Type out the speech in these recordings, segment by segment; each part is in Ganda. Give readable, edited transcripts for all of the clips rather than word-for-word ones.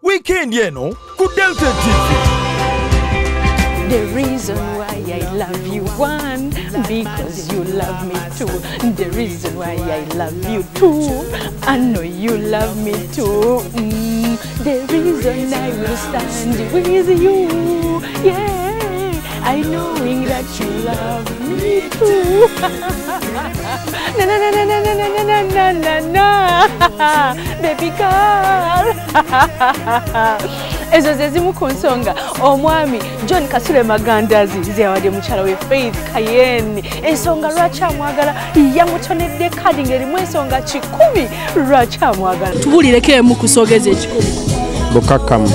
Weekend yeno ku Delta TV. The reason why I love you, one, because you love me two. The reason why I love you, two, I know you love me too. The reason I will stand with you, yeah, I knowing that you love me too. Na na na na na na na na na na, baby girl. Ezo zezimu kunsonga omwami John Kasule Magandazi ziyawadde mukyala we Faith Kayeni ensonga lwaki amwagala yamutonedde kadi ng'erimu ensonga 10 lwaki amwagala tubulireko emu kusogeza 10 bukakkamu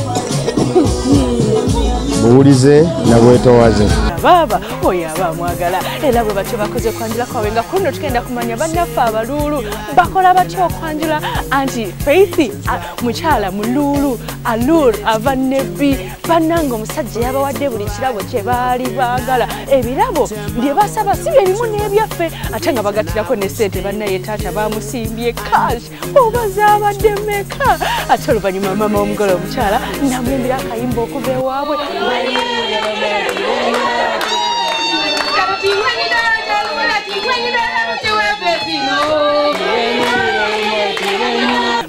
buwulize na bwetoowaze baba oyo aba amwagala era bwe batyo bakoze okwanjula kwabwe nga kuno tugenda kumanya bannaffe abaluulu bakola batyo okwanjula anti Faith mukyala muluulu alur ava nebbi bannanga omusajja yabawadde buli kirabo kye baali baagala ebirabo bye basaba si byerimu n'ebyaffe ate nga bagatirako ne ssente bannaye taata bamusimbye cash oba zaabadde meka ate oluvannyuma mama omugole omukyala namuyimbira akayimba okuva ewaabwe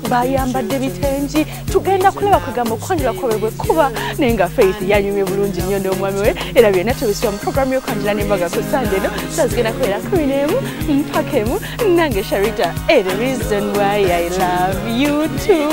bayambadde bitengi tugenda kulaba kwegamba okwanjula kwabwe bwe kuba naye nga Faith yanyumye bulungi nnyo n'omwami we era byonna tubisiba mu programu y'okwanjula n'embaga ku Sande no zigenda kubeera 11 mpaka emu nange Sharita the reason why I love you too.